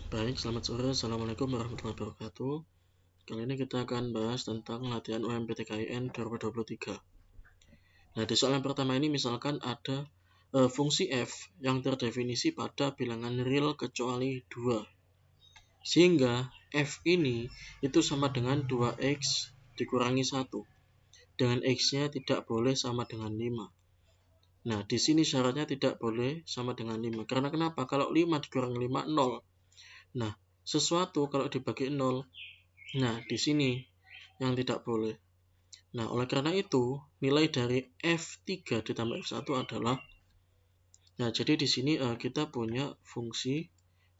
Baik, selamat sore. Assalamualaikum warahmatullahi wabarakatuh. Kali ini kita akan bahas tentang latihan UMPTKIN 2023. Nah, di soal yang pertama ini misalkan ada fungsi f yang terdefinisi pada bilangan real kecuali 2. Sehingga f ini itu sama dengan 2x dikurangi 1. Dengan x-nya tidak boleh sama dengan 5. Nah, di sini syaratnya tidak boleh sama dengan 5. Karena kenapa? Kalau 5 dikurangi 5, 0. Nah, sesuatu kalau dibagi 0, nah di sini yang tidak boleh. Nah, oleh karena itu, nilai dari F3 ditambah F1 adalah, nah jadi di sini kita punya fungsi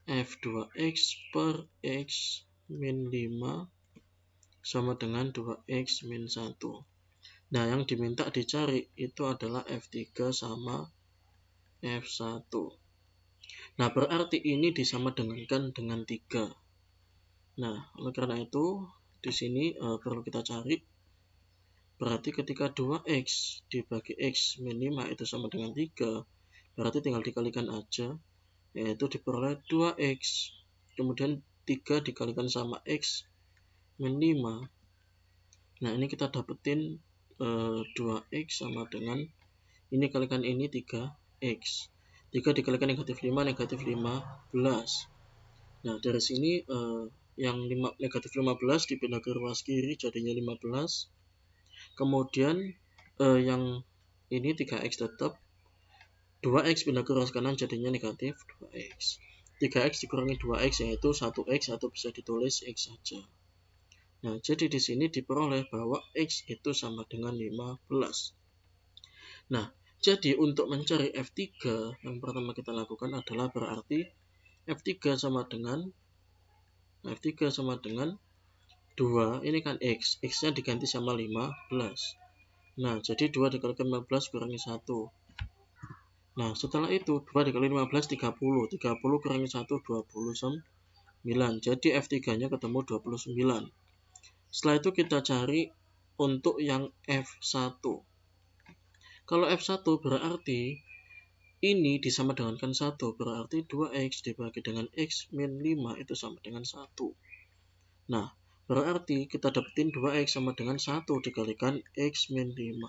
F2X per X min 5 sama dengan 2X min 1. Nah, yang diminta dicari itu adalah F3 sama F1. Nah, berarti ini disamadengankan dengan 3. Nah, oleh karena itu, di sini perlu kita cari. Berarti ketika 2x dibagi x min 5 itu sama dengan 3, berarti tinggal dikalikan aja, yaitu diperoleh 2x. Kemudian 3 dikalikan sama x min 5. Nah, ini kita dapetin 2x sama dengan, ini kalikan ini 3x. 3 dikalikan negatif 5, negatif 15. Nah, dari sini yang negatif 15 dipindah ke ruas kiri jadinya 15. Kemudian yang ini 3x tetap, 2x pindah ke ruas kanan jadinya negatif 2x. 3x dikurangi 2x yaitu 1x atau bisa ditulis x saja. Nah, jadi di sini diperoleh bahwa x itu sama dengan 15. Nah, jadi untuk mencari F3 yang pertama kita lakukan adalah berarti F3 sama dengan 2, ini kan x, x-nya diganti sama 15. Nah, jadi 2 dikalikan 15 kurangi 1. Nah, setelah itu 2 dikali 15, 30. 30 kurangi 1, 29. Jadi F3-nya ketemu 29. Setelah itu kita cari untuk yang F1. Kalau F1 berarti ini disamadengankan 1. Berarti 2x dibagi dengan x min 5 itu sama dengan 1. Nah, berarti kita dapetin 2x sama dengan 1 dikalikan x min 5.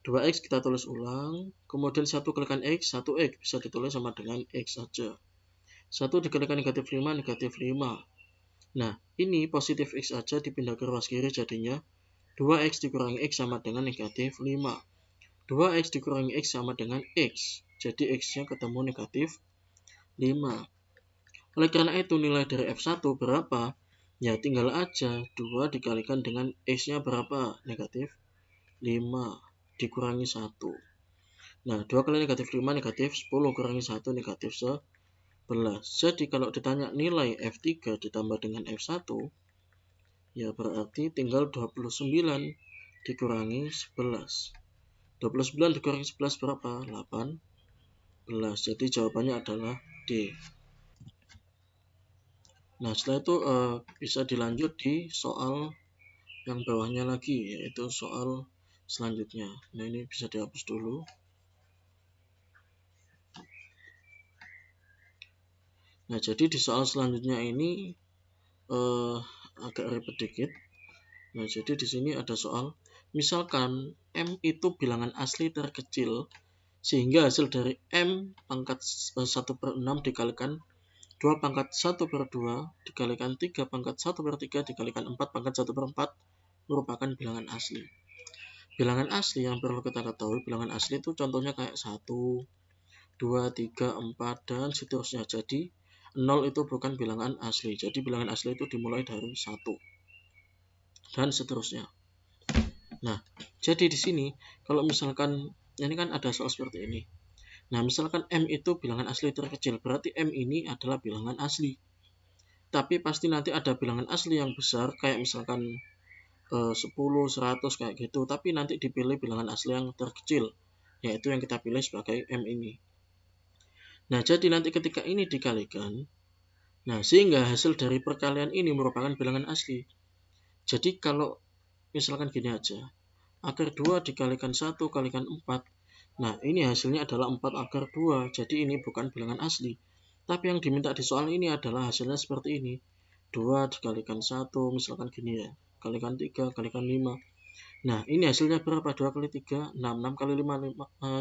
2x kita tulis ulang, kemudian 1 kalikan x, 1x bisa ditulis sama dengan x saja. 1 dikalikan negatif 5, negatif 5. Nah, ini positif x saja dipindah ke ruas kiri jadinya 2x dikurangi x sama dengan negatif 5. 2x dikurangi x sama dengan x, jadi x-nya ketemu negatif 5. Oleh karena itu nilai dari F1 berapa? Ya tinggal aja 2 dikalikan dengan x-nya berapa? Negatif 5 dikurangi 1. Nah, 2 kali negatif 5 negatif 10 kurangi 1 negatif 11. Jadi kalau ditanya nilai F3 ditambah dengan F1, ya berarti tinggal 29 dikurangi 11. 29 dikurangi 11 berapa? 18. Jadi jawabannya adalah D. Nah, setelah itu bisa dilanjut di soal yang bawahnya lagi, yaitu soal selanjutnya. Nah, ini bisa dihapus dulu. Nah, jadi di soal selanjutnya ini agak ribet dikit. Nah, jadi di sini ada soal, misalkan M itu bilangan asli terkecil, sehingga hasil dari M pangkat 1/6 dikalikan 2 pangkat 1/2 dikalikan 3 pangkat 1/3 dikalikan 4 pangkat 1/4 merupakan bilangan asli. Bilangan asli yang perlu kita ketahui, bilangan asli itu contohnya kayak 1, 2, 3, 4, dan seterusnya. Jadi 0 itu bukan bilangan asli. Jadi bilangan asli itu dimulai dari 1 dan seterusnya. Nah, jadi di sini kalau misalkan ini kan ada soal seperti ini. Nah, misalkan M itu bilangan asli terkecil, berarti M ini adalah bilangan asli. Tapi pasti nanti ada bilangan asli yang besar, kayak misalkan 10, 100 kayak gitu. Tapi nanti dipilih bilangan asli yang terkecil, yaitu yang kita pilih sebagai M ini. Nah, jadi nanti ketika ini dikalikan, nah sehingga hasil dari perkalian ini merupakan bilangan asli. Jadi kalau misalkan gini aja, akar 2 dikalikan 1 kalikan 4. Nah, ini hasilnya adalah 4 akar 2. Jadi ini bukan bilangan asli. Tapi yang diminta di soal ini adalah hasilnya seperti ini. 2 dikalikan 1, misalkan gini ya. Kalikan 3, kalikan 5. Nah, ini hasilnya berapa? 2 kali 3, 6. 6 kali 5,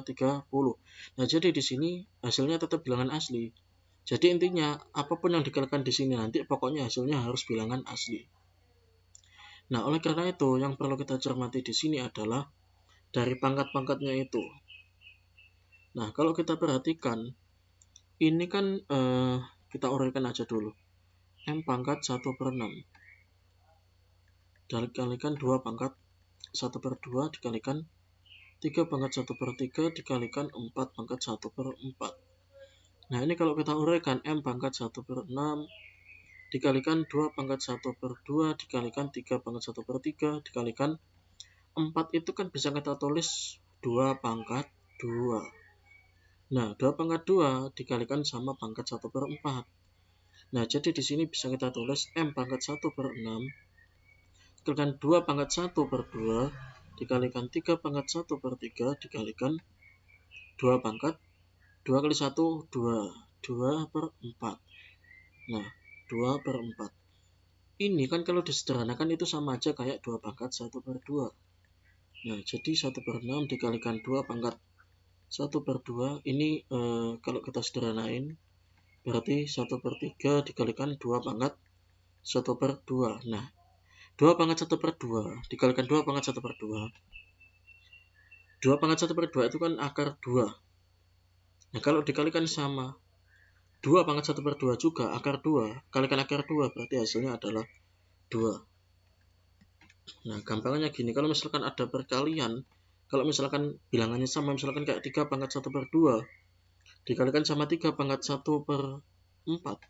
30. Nah, jadi di sini hasilnya tetap bilangan asli. Jadi intinya, apapun yang dikalikan di sini nanti, pokoknya hasilnya harus bilangan asli. Nah, oleh karena itu, yang perlu kita cermati di sini adalah dari pangkat-pangkatnya itu. Nah, kalau kita perhatikan, ini kan kita uraikan aja dulu. M pangkat 1/6 dikalikan 2 pangkat 1/2 dikalikan 3 pangkat 1/3 dikalikan 4 pangkat 1/4. Nah, ini kalau kita uraikan M pangkat 1/6 dikalikan 2 pangkat 1/2 dikalikan 3 pangkat 1/3 dikalikan 4 itu kan bisa kita tulis 2 pangkat 2. Nah, 2 pangkat 2 dikalikan sama pangkat 1/4. Nah, jadi di sini bisa kita tulis M pangkat 1/6 dikalikan 2 pangkat 1/2 dikalikan 3 pangkat 1/3 dikalikan 2 pangkat 2 kali 1, 2. 2/4. Nah, 2/4. Ini kan kalau disederhanakan itu sama aja kayak 2 pangkat 1/2. Nah, jadi 1/6 dikalikan 2 pangkat 1/2. Ini kalau kita sederhanain berarti 1/3 dikalikan 2 pangkat 1/2. Nah, 2 pangkat 1/2 dikalikan 2 pangkat 1/2. 2 pangkat 1/2 itu kan akar 2. Nah, kalau dikalikan sama 2 pangkat 1/2 juga akar 2, kalikan akar 2 berarti hasilnya adalah 2. Nah, gampangnya gini, kalau misalkan ada perkalian, kalau misalkan bilangannya sama, misalkan kayak 3 pangkat 1/2 dikalikan sama 3 pangkat 1/4,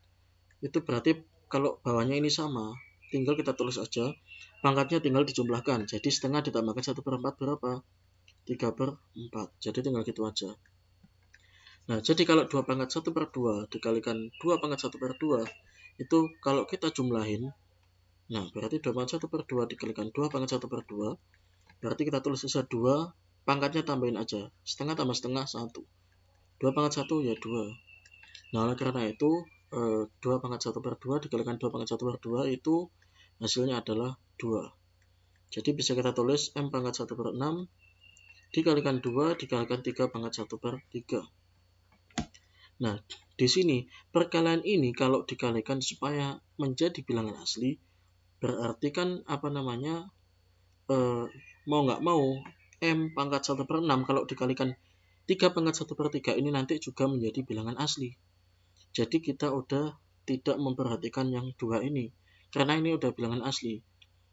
itu berarti kalau bawahnya ini sama, tinggal kita tulis aja, pangkatnya tinggal dijumlahkan, jadi setengah ditambahkan 1/4 berapa? 3/4, jadi tinggal gitu aja. Nah, jadi kalau 2 pangkat 1/2 dikalikan 2 pangkat 1/2, itu kalau kita jumlahin, nah berarti 2 pangkat 1/2 dikalikan 2 pangkat 1/2, berarti kita tulis saja 2, pangkatnya tambahin aja, setengah tambah setengah 1. 2 pangkat 1 ya 2. Nah, oleh karena itu 2 pangkat 1/2 dikalikan 2 pangkat 1/2 itu hasilnya adalah 2. Jadi bisa kita tulis M pangkat 1/6 dikalikan 2 dikalikan 3 pangkat 1/3. Nah, di sini perkalian ini kalau dikalikan supaya menjadi bilangan asli, berarti kan mau nggak mau M pangkat 1/6 kalau dikalikan 3 pangkat 1/3 ini nanti juga menjadi bilangan asli. Jadi kita udah tidak memperhatikan yang dua ini, karena ini udah bilangan asli.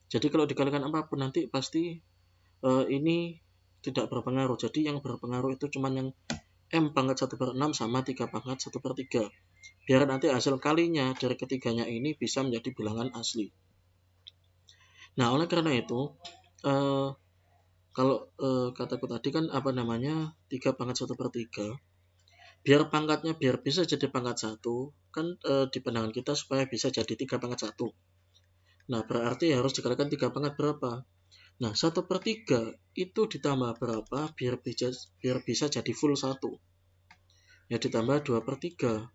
Jadi kalau dikalikan apapun nanti pasti ini tidak berpengaruh. Jadi yang berpengaruh itu cuma yang M pangkat 1/6 sama 3 pangkat 1/3. Biar nanti hasil kalinya dari ketiganya ini bisa menjadi bilangan asli. Nah, oleh karena itu, kalau kataku tadi kan 3 pangkat 1/3. Biar pangkatnya biar bisa jadi pangkat 1, kan di pandangan kita supaya bisa jadi 3 pangkat 1. Nah, berarti harus dikalikan 3 pangkat berapa? Nah, 1/3 itu ditambah berapa biar bisa jadi full 1? Ya ditambah 2/3.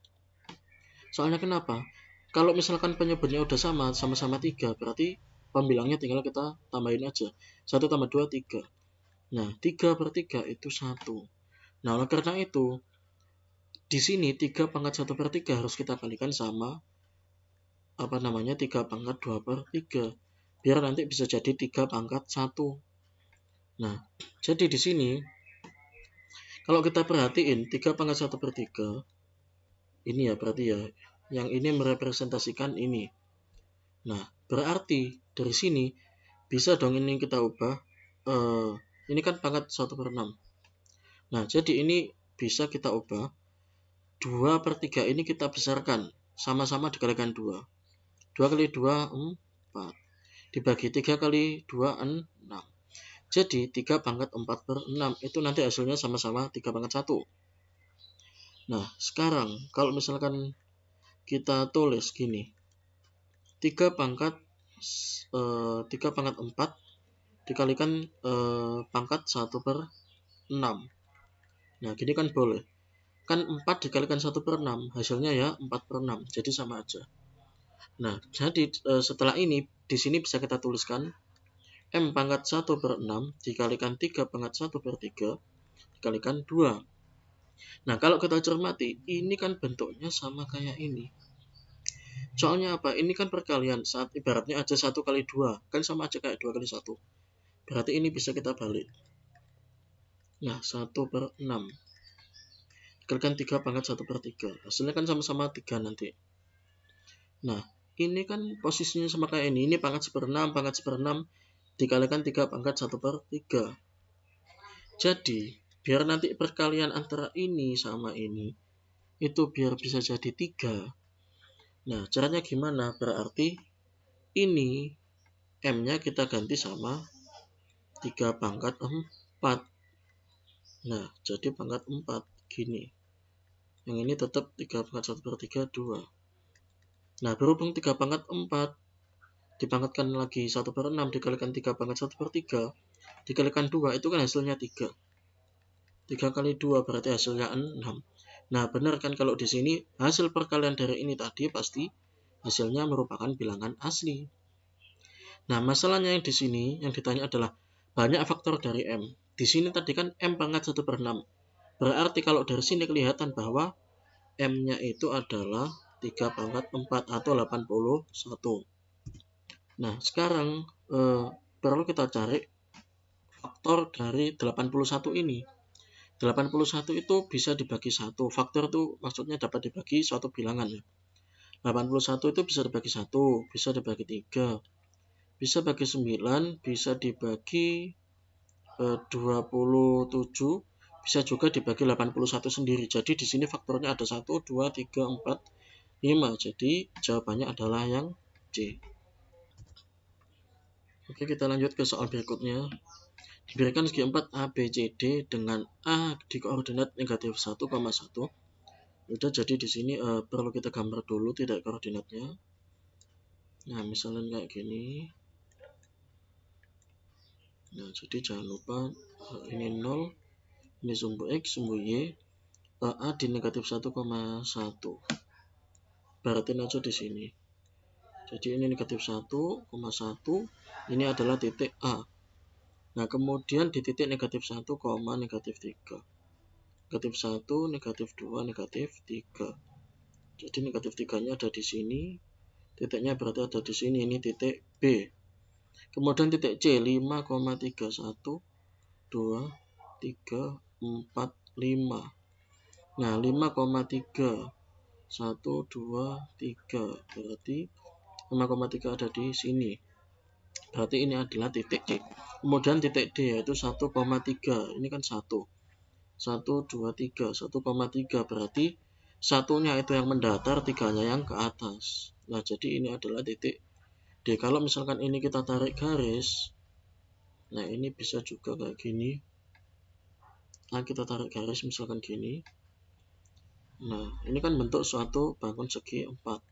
Soalnya kenapa? Kalau misalkan penyebutnya udah sama-sama 3, berarti pembilangnya tinggal kita tambahin aja. 1 tambah 2, 3. Nah, 3/3 itu 1. Nah, oleh karena itu, di sini 3 pangkat 1/3 harus kita kalikan sama 3 pangkat 2/3. Biar nanti bisa jadi 3 pangkat 1. Nah, jadi di sini kalau kita perhatiin 3 pangkat 1/3 ini ya berarti ya, yang ini merepresentasikan ini. Nah, berarti dari sini bisa dong ini kita ubah. Ini kan pangkat 1/6. Nah, jadi ini bisa kita ubah 2/3 ini kita besarkan, sama-sama dikalikan 2. 2 kali 2, 4. Dibagi 3 kali 2, 6. Jadi 3 pangkat 4/6 itu nanti hasilnya sama-sama 3 pangkat 1. Nah, sekarang kalau misalkan kita tulis gini, 3 pangkat 4 dikalikan pangkat 1/6. Nah, gini kan boleh. kan 4 dikalikan 1/6, hasilnya ya 4/6, jadi sama aja. Nah, jadi setelah ini di sini bisa kita tuliskan M pangkat 1/6 dikalikan 3 pangkat 1/3 dikalikan 2. Nah, kalau kita cermati, ini kan bentuknya sama kayak ini. Soalnya apa? Ini kan perkalian, saat ibaratnya aja 1 kali 2, kan sama aja kayak 2 kali 1. Berarti ini bisa kita balik. Nah, 1/6 dikalikan 3 pangkat 1/3. Hasilnya kan sama-sama 3 nanti. Nah, ini kan posisinya sama kayak ini. Ini pangkat 1/6 dikalikan 3 pangkat 1/3. Jadi, biar nanti perkalian antara ini sama ini, itu biar bisa jadi 3. Nah, caranya gimana? Berarti ini M-nya kita ganti sama 3 pangkat 4. Nah, jadi pangkat 4 gini. Yang ini tetap 3 pangkat 1/3, 2. Nah, berhubung 3 pangkat 4 dipangkatkan lagi 1/6 dikalikan 3 pangkat 1/3 dikalikan 2, itu kan hasilnya 3. 3 kali 2 berarti hasilnya 6. Nah, benar kan kalau di sini hasil perkalian dari ini tadi pasti hasilnya merupakan bilangan asli. Nah, masalahnya yang di sini yang ditanya adalah banyak faktor dari M. Di sini tadi kan M pangkat 1/6. Berarti kalau dari sini kelihatan bahwa M-nya itu adalah 3 pangkat 4 atau 81. Nah, sekarang perlu kita cari faktor dari 81 ini. 81 itu bisa dibagi 1. Faktor itu maksudnya dapat dibagi suatu bilangan. 81 itu bisa dibagi 1, bisa dibagi 3, bisa bagi 9, bisa dibagi 27, bisa juga dibagi 81 sendiri. Jadi di sini faktornya ada 1, 2, 3, 4, 5. Jadi jawabannya adalah yang C. Oke, kita lanjut ke soal berikutnya. Diberikan segi 4 ABCD dengan A di koordinat negatif 1,1. Udah, jadi di sini perlu kita gambar dulu titik koordinatnya. Nah, misalnya kayak gini. Nah, jadi jangan lupa ini 0, ini sumbu X, sumbu Y, A di negatif 1,1. Baratin aja di sini. Jadi ini negatif 1,1, ini adalah titik A. Nah, kemudian di titik negatif 1, negatif 3. Negatif 1, negatif 2, negatif 3. Jadi negatif 3-nya ada di sini. Titiknya berarti ada di sini, ini titik B. Kemudian titik C 5,31, 2, 3, 4, 5. Nah, 5,3, 1, 2, 3. Berarti 5,3 ada di sini. Berarti ini adalah titik C. Kemudian titik D yaitu 1,3. Ini kan 1. 1, 2, 3. 1,3 berarti satunya itu yang mendatar, tiganya yang ke atas. Nah, jadi ini adalah titik D. Kalau misalkan ini kita tarik garis, nah ini bisa juga kayak gini. Nah, kita tarik garis misalkan gini. Nah, ini kan bentuk suatu bangun segi 4.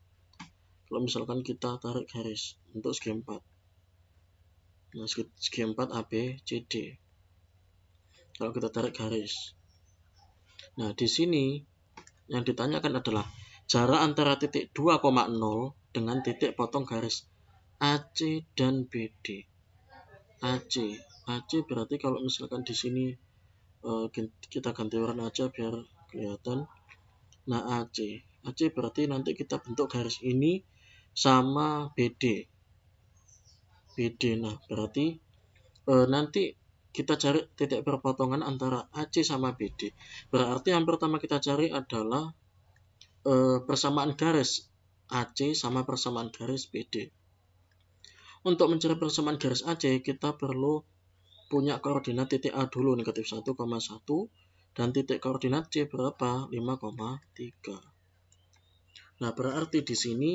Kalau misalkan kita tarik garis bentuk segi 4. Nah, segi 4 ABCD. Kalau kita tarik garis. Nah, di sini yang ditanyakan adalah jarak antara titik 2,0 dengan titik potong garis AC dan BD. AC berarti kalau misalkan di sini kita ganti warna aja biar kelihatan. Nah, AC berarti nanti kita bentuk garis ini sama BD. Nah, berarti nanti kita cari titik perpotongan antara AC sama BD. Berarti yang pertama kita cari adalah persamaan garis AC sama persamaan garis BD. Untuk mencari persamaan garis AC, kita perlu punya koordinat titik A dulu, negatif 1,1. Dan titik koordinat C berapa? 5,3. Nah, berarti di sini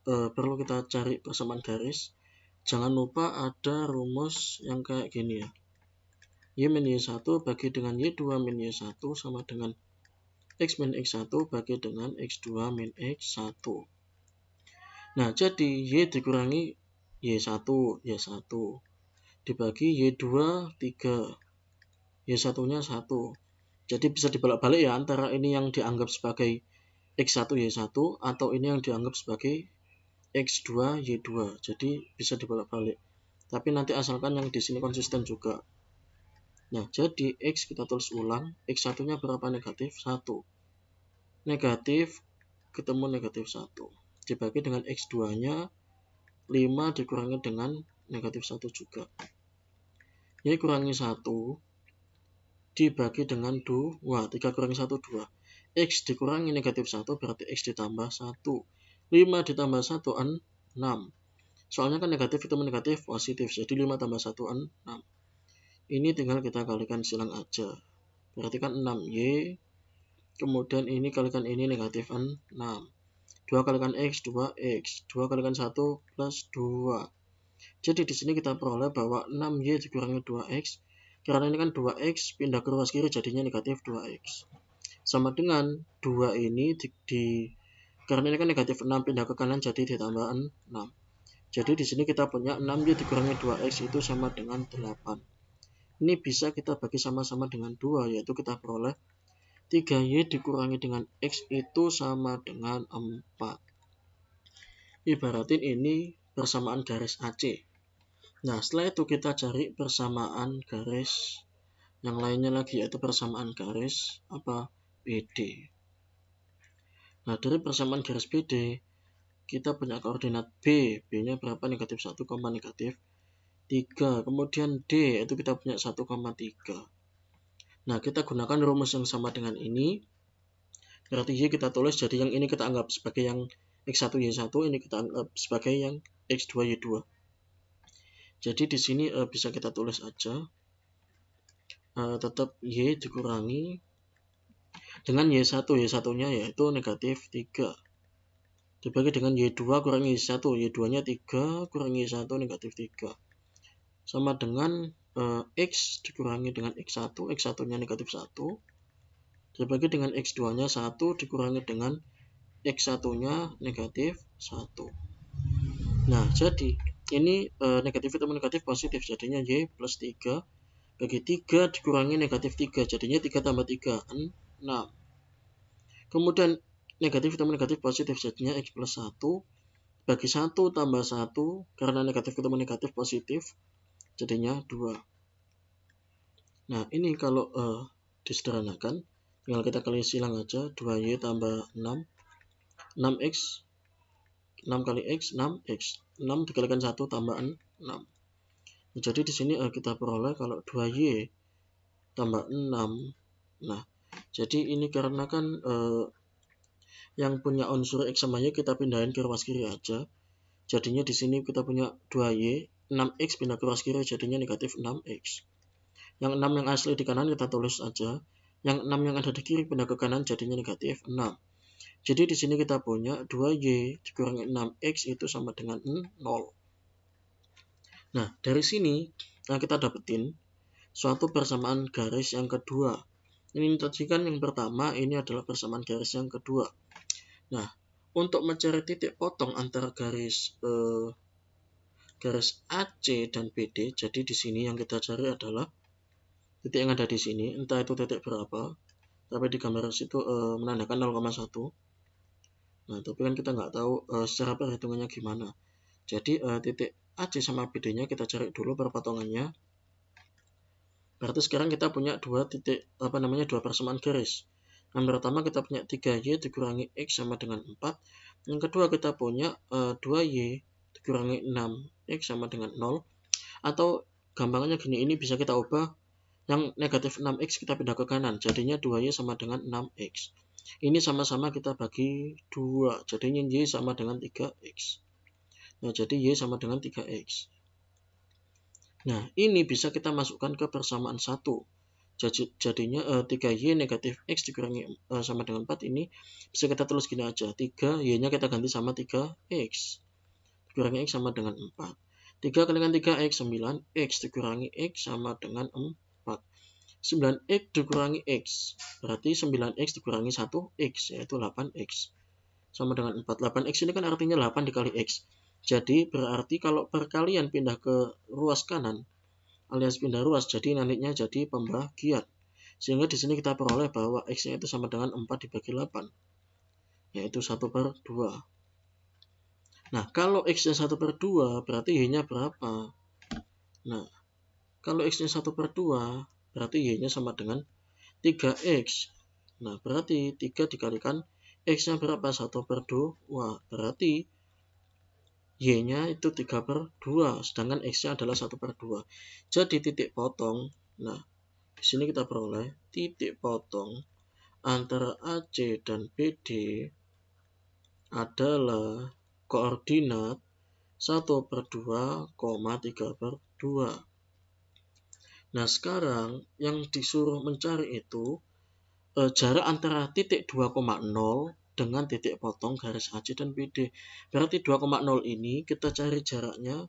perlu kita cari persamaan garis. Jangan lupa ada rumus yang kayak gini ya. Y min Y1 bagi dengan Y2 min Y1 sama dengan X min X1 bagi dengan X2 min X1. Nah, jadi Y dikurangi Y1 dibagi Y2 3, Y1-nya 1. Jadi bisa dibolak-balik ya, antara ini yang dianggap sebagai X1 Y1 atau ini yang dianggap sebagai X2 Y2. Jadi bisa dibolak-balik. Tapi nanti asalkan yang di sini konsisten juga. Nah, jadi X kita tulis ulang, X1-nya berapa? Negatif 1. Negatif ketemu negatif 1. Dibagi dengan X2-nya 5 dikurangi dengan negatif 1 juga. Ini kurangi 1 dibagi dengan 2. 3 kurangi 1, 2. X dikurangi negatif 1 berarti X ditambah 1. 5 ditambah 1, 6. Soalnya kan negatif ketemu negatif positif. Jadi 5 tambah 1, 6. Ini tinggal kita kalikan silang aja. Berarti kan 6Y. Kemudian ini kalikan ini negatif 6. 2 kalikan X, 2X. 2 kalikan 1 plus 2. Jadi di sini kita peroleh bahwa 6Y dikurangi 2X. Karena ini kan 2X pindah ke ruas kiri jadinya negatif 2X. Sama dengan 2 ini karena ini kan negatif 6 pindah ke kanan jadi ditambah 6. Jadi di sini kita punya 6Y dikurangi 2X itu sama dengan 8. Ini bisa kita bagi sama-sama dengan 2, yaitu kita peroleh 3Y dikurangi dengan X itu sama dengan 4. Ibaratin ini persamaan garis AC. Nah, setelah itu kita cari persamaan garis yang lainnya lagi, yaitu persamaan garis BD. Nah, dari persamaan garis BD, kita punya koordinat B. B-nya berapa? Negatif 1, negatif 3. Kemudian D, itu kita punya 1,3. Nah, kita gunakan rumus yang sama dengan ini. Berarti Y kita tulis, jadi yang ini kita anggap sebagai yang X1, Y1, ini kita anggap sebagai yang X2, Y2. Jadi di sini bisa kita tulis aja. Tetap Y dikurangi dengan Y1. Y1-nya yaitu negatif 3. Dibagi dengan Y2 kurangi Y1. Y2-nya 3 kurangi Y1 negatif 3. Sama dengan X dikurangi dengan X1. X1-nya negatif 1. Dibagi dengan X2-nya 1 dikurangi dengan X1-nya negatif 1. Nah, jadi ini negatif ketemu negatif positif, jadinya Y plus 3 bagi 3 dikurangi negatif 3, jadinya 3 tambah 3, 6. Kemudian negatif ketemu negatif positif, jadinya X plus 1 bagi 1 tambah 1, karena negatif ketemu negatif positif, jadinya 2. Nah, ini kalau disederhanakan, tinggal kita kali silang aja, 2Y tambah 6, 6X, 6 kali X, 6X. 6 dikalikan 1 tambah 6. Jadi di sini kita peroleh kalau 2Y tambah 6. Nah, jadi ini karena kan yang punya unsur X sama Y kita pindahin ke ruas kiri aja. Jadinya di sini kita punya 2Y, 6X pindah ke ruas kiri jadinya negatif 6X. Yang 6 yang asli di kanan kita tulis aja. Yang 6 yang ada di kiri pindah ke kanan jadinya negatif 6. Jadi di sini kita punya 2Y dikurangi 6X itu sama dengan 0. Nah, dari sini kita dapetin suatu persamaan garis yang kedua. Ini tadi kan yang pertama, ini adalah persamaan garis yang kedua. Nah, untuk mencari titik potong antara garis AC dan BD, jadi di sini yang kita cari adalah titik yang ada di sini, entah itu titik berapa, tapi di gambar situ menandakan 0,1. Nah, tapi kan kita nggak tahu secara perhitungannya gimana. Jadi titik AC sama BD-nya kita cari dulu perpotongannya. Berarti sekarang kita punya dua persamaan garis. Yang pertama kita punya 3Y dikurangi X sama dengan 4. Yang kedua kita punya 2Y dikurangi 6X sama dengan 0. Atau gampangnya gini, ini bisa kita ubah. Yang negatif 6X kita pindah ke kanan. Jadinya 2Y sama dengan 6X. Ini sama-sama kita bagi 2. Jadinya Y sama dengan 3X. Nah, jadi Y sama dengan 3X. Nah, ini bisa kita masukkan ke persamaan 1. Jadinya 3Y negatif X dikurangi sama dengan 4 ini bisa kita tulis gini aja. 3Y-nya kita ganti sama 3X. Dikurangi X sama dengan 4. 3 kalikan 3X, 9X dikurangi X sama dengan 4. 9X dikurangi X. Berarti 9X dikurangi 1X, yaitu 8X. Sama dengan 4. 8X ini kan artinya 8 dikali X. Jadi berarti kalau perkalian pindah ke ruas kanan alias pindah ruas, jadi nantinya jadi pembagian. Sehingga di sini kita peroleh bahwa X-nya itu sama dengan 4 dibagi 8, yaitu 1/2. Nah, kalau X-nya 1/2, berarti Y-nya berapa? Nah, kalau X-nya 1/2, berarti Y-nya sama dengan 3X. Nah, berarti 3 dikalikan X-nya berapa? 1/2. Berarti Y-nya itu 3/2, sedangkan X-nya adalah 1/2. Jadi titik potong, nah, di sini kita peroleh titik potong antara AC dan BD adalah koordinat 1/2, 3/2. Nah, sekarang yang disuruh mencari itu jarak antara titik 2,0 dengan titik potong garis AC dan BD. Berarti 2,0 ini kita cari jaraknya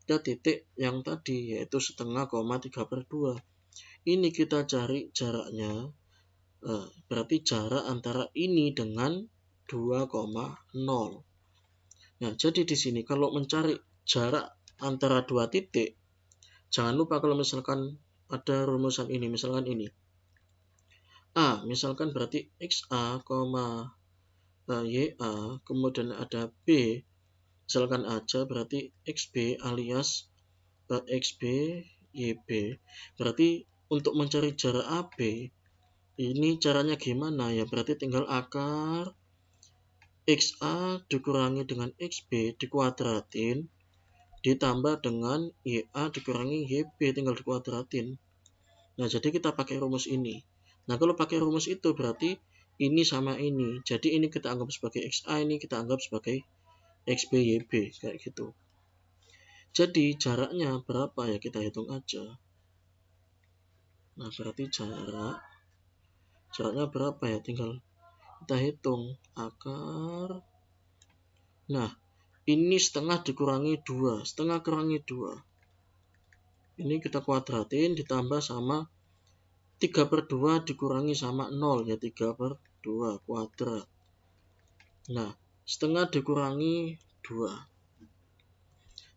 ke titik yang tadi, yaitu 0,5, 3/2. Ini kita cari jaraknya, berarti jarak antara ini dengan 2,0. Nah, jadi di sini kalau mencari jarak antara dua titik, jangan lupa kalau misalkan ada rumusan ini, misalkan ini. A, misalkan berarti XA, YA, kemudian ada B, misalkan aja berarti XB alias XB, YB. Berarti untuk mencari jarak AB, ini caranya gimana ya? Berarti tinggal akar XA dikurangi dengan XB dikuadratin, ditambah dengan YA dikurangi YB, tinggal dikuadratin. Nah, jadi kita pakai rumus ini. Nah, kalau pakai rumus itu berarti ini sama ini. Jadi ini kita anggap sebagai XA, ini kita anggap sebagai XB, YB, kayak gitu. Jadi jaraknya berapa ya, kita hitung aja. Nah, berarti jaraknya berapa ya, tinggal kita hitung akar. Nah, ini setengah dikurangi 2, setengah kurangi 2. Ini kita kuadratin ditambah sama 3/2 dikurangi sama 0, ya 3/2 kuadrat. Nah, setengah dikurangi 2.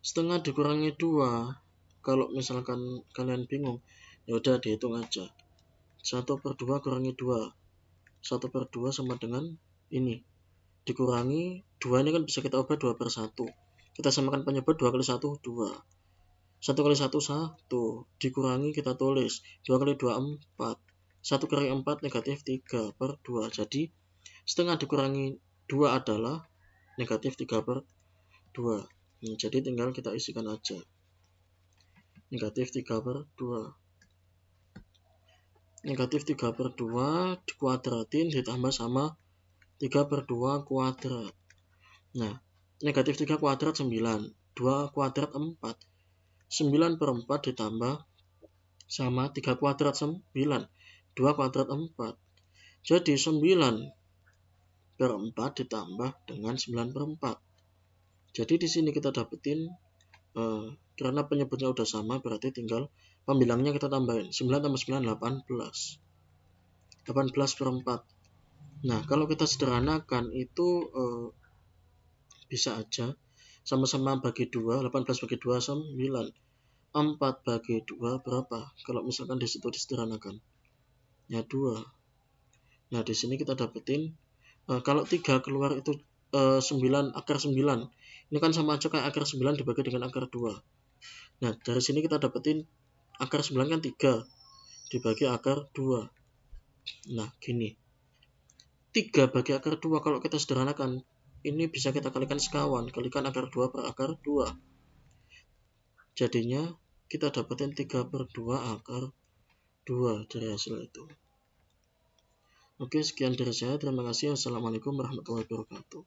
Setengah dikurangi 2, kalau misalkan kalian bingung, ya udah dihitung aja. 1/2 kurangi 2. 1/2 sama dengan ini. Dikurangi 2, ini kan bisa kita ubah 2/1. Kita samakan penyebut 2 kali 1, 2. 1 kali 1, 1. Dikurangi kita tulis 2 kali 2, 4. 1 kali 4 negatif 3/2. Jadi setengah dikurangi 2 adalah negatif 3/2. Jadi tinggal kita isikan aja. Negatif 3/2. Negatif 3/2 dikuadratin ditambah sama 3/2 kuadrat. Nah, negatif 3 kuadrat 9. 2 kuadrat 4. 9/4 ditambah sama 3 kuadrat 9. 2 kuadrat 4. Jadi 9/4 ditambah dengan 9/4. Jadi di sini kita dapetin, karena penyebutnya udah sama, berarti tinggal pembilangnya kita tambahin. 9 tambah 9, 18. 18/4. Nah, kalau kita sederhanakan itu bisa aja sama-sama bagi 2. 18 bagi 2, 9. 4 bagi 2 berapa? Kalau misalkan di situ disederhanakan, ya 2. Nah, di sini kita dapetin, kalau 3 keluar itu 9, akar 9. Ini kan sama aja kayak akar 9 dibagi dengan akar 2. Nah, dari sini kita dapetin akar 9 kan 3 dibagi akar 2. Nah, gini. 3 bagi akar 2 kalau kita sederhanakan, ini bisa kita kalikan sekawan, kalikan akar 2 per akar 2. Jadinya kita dapetin 3/2 akar 2 dari hasil itu. Oke, sekian dari saya. Terima kasih. Assalamualaikum warahmatullahi wabarakatuh.